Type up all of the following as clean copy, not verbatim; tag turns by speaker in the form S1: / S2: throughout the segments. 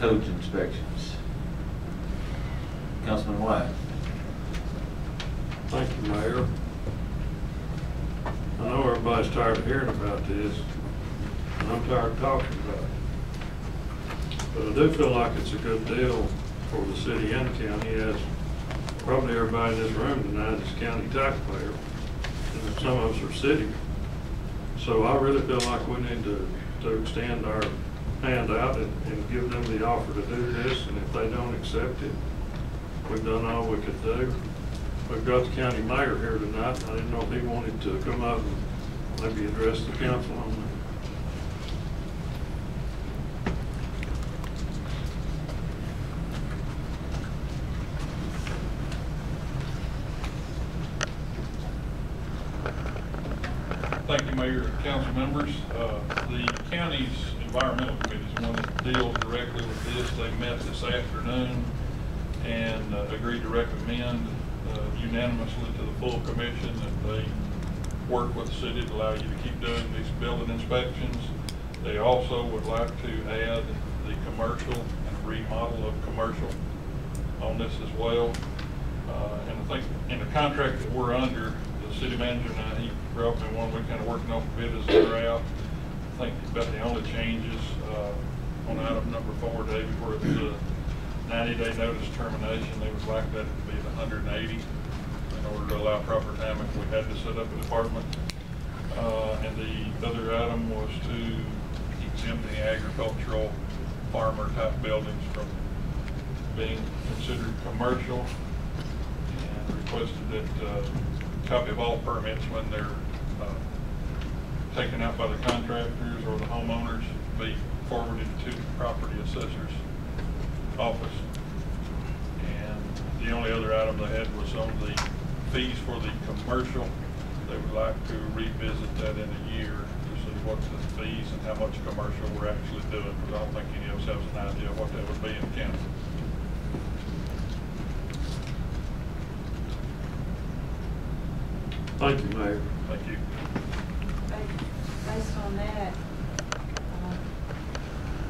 S1: codes inspections. Councilman White.
S2: Thank you, Mayor. I know everybody's tired of hearing about this, and I'm tired of talking about it. But I do feel like it's a good deal for the city and the county, as probably everybody in this room tonight is county taxpayer, and some of us are city. So I really feel like we need to extend our hand out and give them the offer to do this, and if they don't accept it, we've done all we could do. We've got the county mayor here tonight. I didn't know if he wanted to come up and maybe address the council on that.
S3: Thank you, Mayor and council members. The county's environmental committee is one that deals directly with this. They met this afternoon and agreed to recommend unanimously to the full commission that they work with the city to allow you to keep doing these building inspections. They also would like to add the commercial and remodel of commercial on this as well. And I think in the contract that we're under, the city manager and he brought me one we're kind of working off a bit as they're out. I think about the only changes on item number 4, David, where it's a 90-day notice termination, they would like that to be the 180 in order to allow proper time if we had to set up a department. And the other item was to exempt the agricultural farmer type buildings from being considered commercial, and requested that a copy of all permits when they're taken out by the contractors or the homeowners be forwarded to the property assessor's office. And the only other item they had was on the fees for the commercial. They would like to revisit that in a year to see what the fees and how much commercial we're actually doing, because I don't think any of us has an idea of what that would be in the county.
S2: Thank you, Mayor.
S3: Thank you.
S4: Based on that,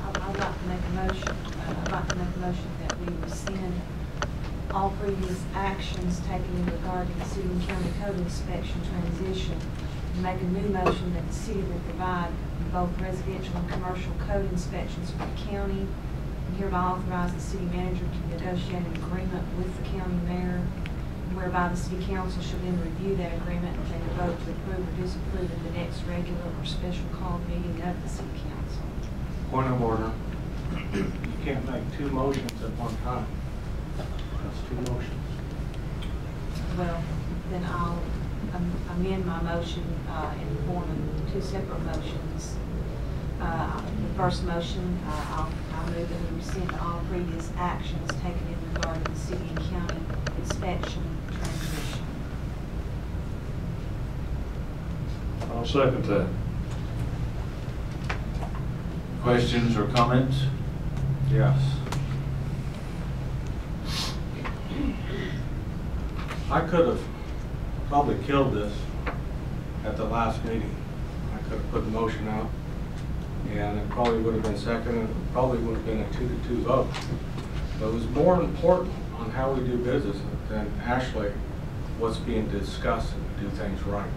S4: I'd like to make a motion. I'd like to make a motion that we rescind all previous actions taken in regard to the city and county code inspection transition, and make a new motion that the city will provide both residential and commercial code inspections for the county, and hereby authorize the city manager to negotiate an agreement with the county mayor, whereby the city council should then review that agreement and take a vote to approve or disapprove at the next regular or special called meeting of the city council.
S5: Point of order. You can't make 2 motions at one time. That's 2 motions.
S4: Well, then I'll amend my motion in the form of 2 separate motions. The first motion, I'll move that we rescind all previous actions taken in regard to the city and county inspection transition.
S2: I'll second that.
S1: Questions or comments?
S5: Yes. I could have probably killed this at the last meeting. I could have put the motion out, and it probably would have been second, and it probably would have been a 2-2 vote. But it was more important on how we do business than actually what's being discussed and do things right.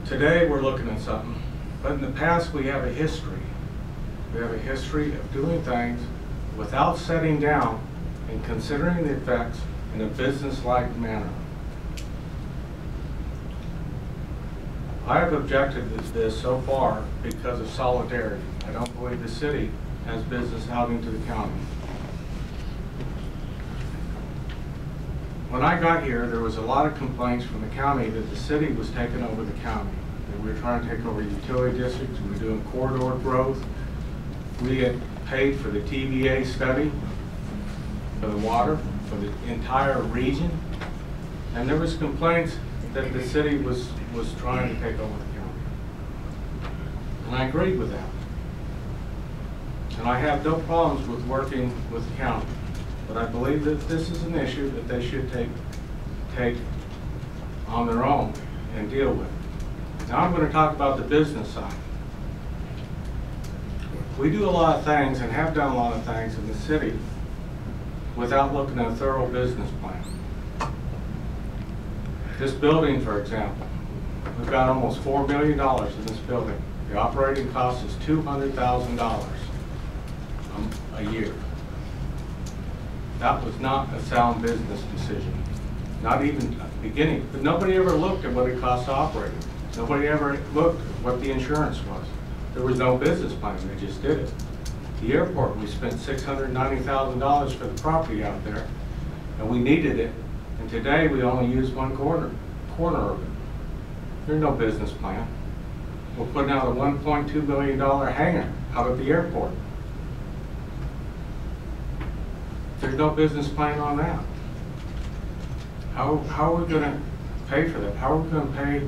S5: Today we're looking at something, but in the past we have a history. We have a history of doing things without setting down and considering the effects in a business-like manner. I have objected to this so far because of solidarity. I don't believe the city has business outing to the county. When I got here, there was a lot of complaints from the county that the city was taking over the county, that we were trying to take over utility districts, we were doing corridor growth. We had paid for the TVA study for the water for the entire region, and there was complaints that the city was trying to take over the county. And I agreed with that. And I have no problems with working with the county, but I believe that this is an issue that they should take on their own and deal with. Now I'm going to talk about the business side. we do a lot of things and have done a lot of things in the city without looking at a thorough business plan. This building, for example, we've got almost $4 million in this building. The operating cost is $200,000 a year. That was not a sound business decision, not even at the beginning. But nobody ever looked at what it cost to operate it. Nobody ever looked at what the insurance was. There was no business plan, they just did it. The airport, we spent $690,000 for the property out there, and we needed it. And today, we only use one corner of it. There's no business plan. We're putting out a $1.2 million hangar out at the airport. There's no business plan on that. How are we going to pay for that? How are we going to pay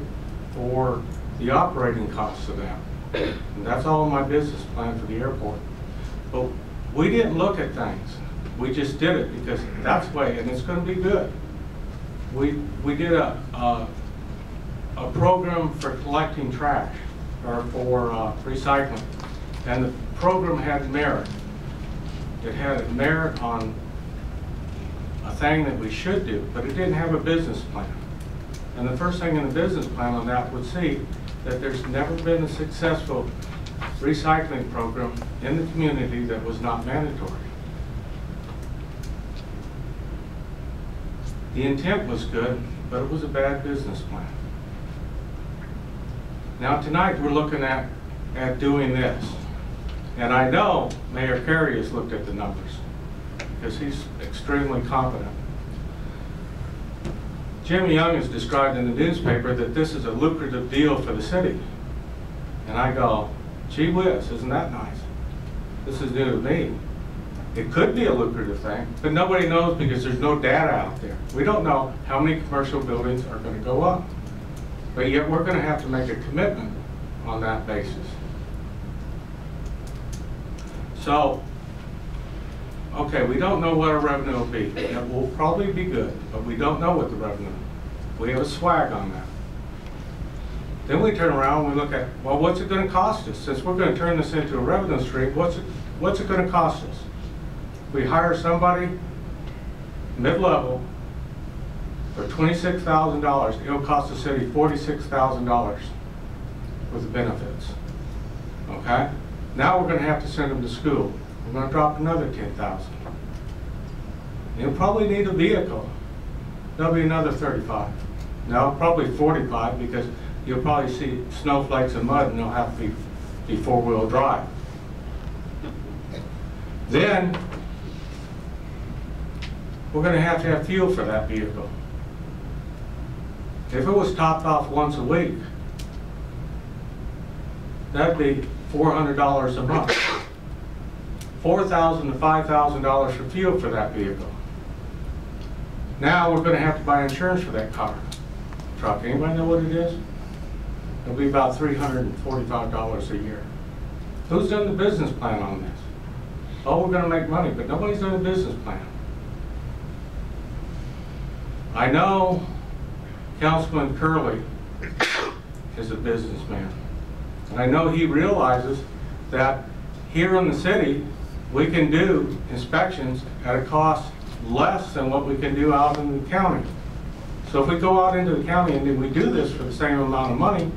S5: for the operating costs of that? And that's all in my business plan for the airport. But we didn't look at things. We just did it because that's the way, and it's going to be good. We did a program for collecting trash, or for recycling, and the program had merit. It had merit on a thing that we should do, but it didn't have a business plan. And the first thing in the business plan on that would see that there's never been a successful recycling program in the community that was not mandatory. The intent was good, but it was a bad business plan. Now tonight we're looking at doing this. And I know Mayor Carey has looked at the numbers because he's extremely competent. Jim Young has described in the newspaper that this is a lucrative deal for the city. And I go, gee whiz, isn't that nice? This is new to me. It could be a lucrative thing, but nobody knows because there's no data out there. We don't know how many commercial buildings are going to go up. But yet we're going to have to make a commitment on that basis. So, okay, we don't know what our revenue will be. It will probably be good, but we don't know what the revenue is. We have a swag on that. Then we turn around and we look at, well, what's it going to cost us? Since we're going to turn this into a revenue stream, what's it going to cost us? We hire somebody mid-level for $26,000. It'll cost the city $46,000 with the benefits. Okay? Now we're going to have to send them to school. We're going to drop another $10,000. You'll probably need a vehicle. That'll be another $35,000. No, probably $45,000 because you'll probably see snowflakes and mud and they'll have to be four-wheel drive. Then we're going to have fuel for that vehicle. If it was topped off once a week, that'd be $400 a month. $4,000 to $5,000 for fuel for that vehicle. Now we're going to have to buy insurance for that car, truck. Anybody know what it is? It'll be about $345 a year. Who's done the business plan on this? Oh, we're going to make money, but nobody's done a business plan. I know Councilman Curley is a businessman. And I know he realizes that here in the city, we can do inspections at a cost less than what we can do out in the county. So if we go out into the county and then we do this for the same amount of money,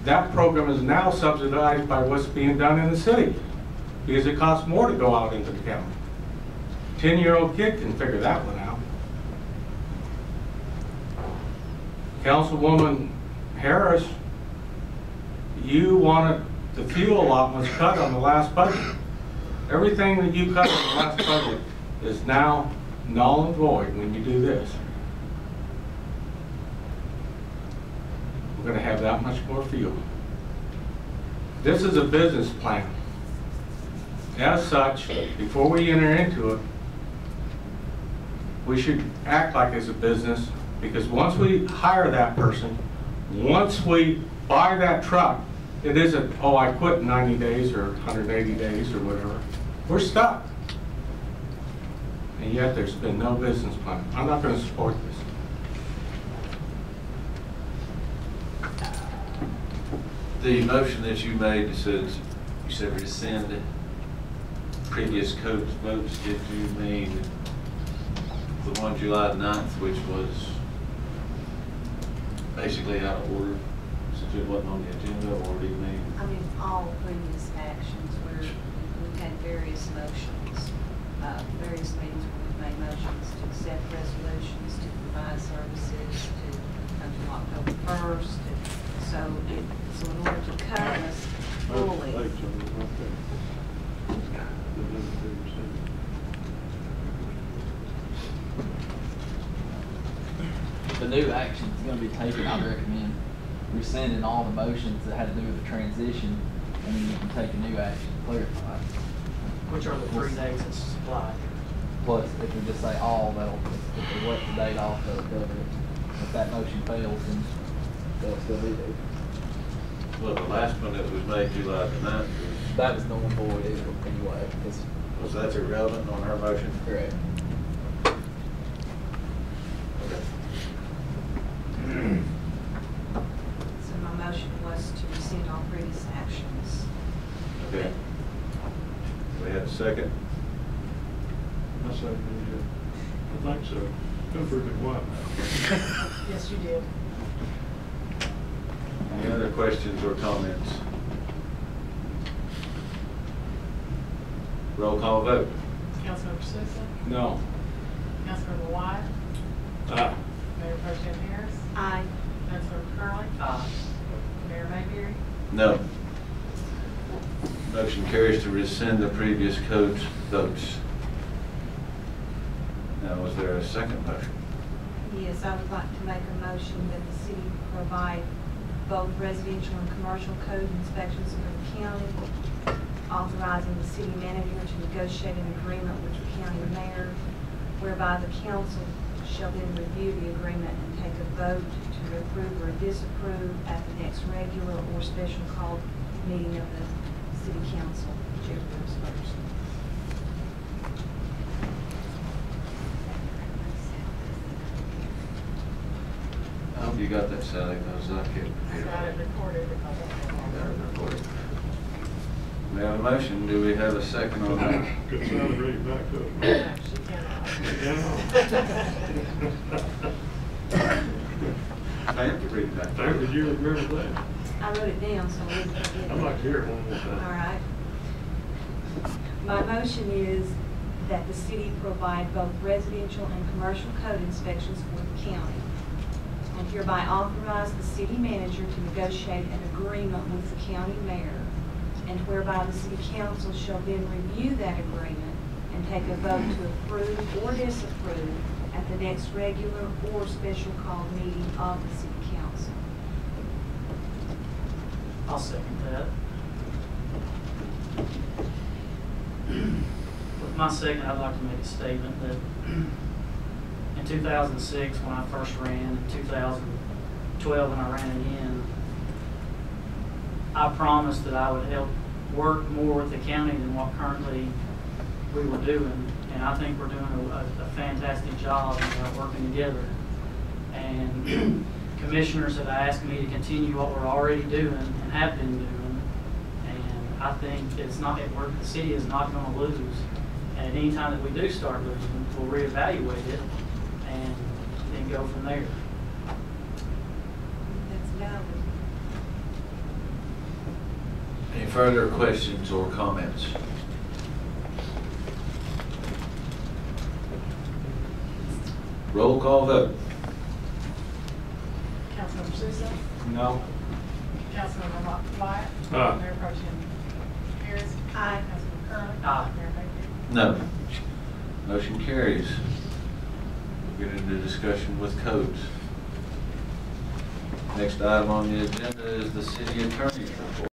S5: that program is now subsidized by what's being done in the city because it costs more to go out into the county. 10-year-old kid can figure that one out. Councilwoman Harris, you wanted the fuel allotments cut on the last budget. Everything that you cut on the last budget is now null and void when you do this. We're going to have that much more fuel. This is a business plan. As such, before we enter into it, we should act like it's a business, because once we hire that person, once we buy that truck, it isn't, oh, I quit in 90 days or 180 days or whatever. We're stuck. And yet there's been no business plan. I'm not going to support this.
S1: The motion that you made says, you said rescind previous code votes. Did you mean the one July 9th, which was basically out of order since it wasn't on the agenda, or do you mean?
S4: I mean, all previous actions where we've had various motions, various meetings where we've made motions to accept resolutions, to provide services, to until October 1st. So in order to cover us fully.
S6: The new action is going to be taken, I'd recommend rescinding all the motions that had to do with the transition, and then you can take a new action to clarify.
S7: Which are the 3 days that's supplied.
S6: Plus, if we just say all, if we let the date off, that'll cover it. If that motion fails, then they'll still be there.
S1: Well, the last one that was made July the 9th
S6: That was null and void anyway.
S1: was that's irrelevant on our motion?
S6: Correct.
S4: So my motion was to rescind all previous actions.
S1: Okay. We had a second?
S2: I second it. I think so. Been pretty quiet.
S7: Yes, you did.
S1: Any other questions or comments? Roll call vote.
S8: Councilmember Sousa,
S5: No.
S8: Councilmember White,
S2: Aye.
S8: Mayor Pro Tem Harris,
S4: Aye.
S8: Councilmember Curley,
S7: Aye.
S8: Mayor Mayberry.
S1: No. Motion carries to rescind the previous code's votes. Now, was there a second motion?
S4: Yes, I would like to make a motion that the city provide both residential and commercial code inspections for the county, authorizing the city manager to negotiate an agreement with the county mayor, whereby the council shall then review the agreement and take a vote to approve or disapprove at the next regular or special called meeting of the city council, whichever comes first.
S1: I hope you got that, Sally, because I can't.
S8: I got it recorded because I
S1: Got it recorded. We have a motion. Do we have a second on that?
S2: Good sound to read it back up.
S8: No, she cannot.
S1: I have to read it back.
S2: How did you remember that?
S4: I wrote it down, so we didn't forget it.
S2: I'd like to hear it one more time.
S4: All right. My motion is that the city provide both residential and commercial code inspections for the county, and hereby authorize the city manager to negotiate an agreement with the county mayor, and whereby the city council shall then review that agreement and take a vote to approve or disapprove at the next regular or special called meeting of the city council.
S7: I'll second that. With my second, I'd like to make a statement that in 2006, when I first ran, in 2012, when I ran again, I promised that I would help work more with the county than what currently we were doing. And I think we're doing a fantastic job working together. And commissioners have asked me to continue what we're already doing and have been doing. And I think the city is not going to lose. And at any time that we do start losing, we'll reevaluate it and then go from there.
S4: That's valid.
S1: Any further questions or comments? Roll call vote.
S8: Councilmember Sousa,
S5: No.
S8: Councilmember White,
S2: Aye.
S8: Mayor Pro Tem Harris.
S4: Aye.
S8: Councilmember Curley.
S7: Aye.
S8: Mayor Mayberry.
S1: No. Motion carries. We'll get into discussion with codes. Next item on the agenda is the city attorney's report.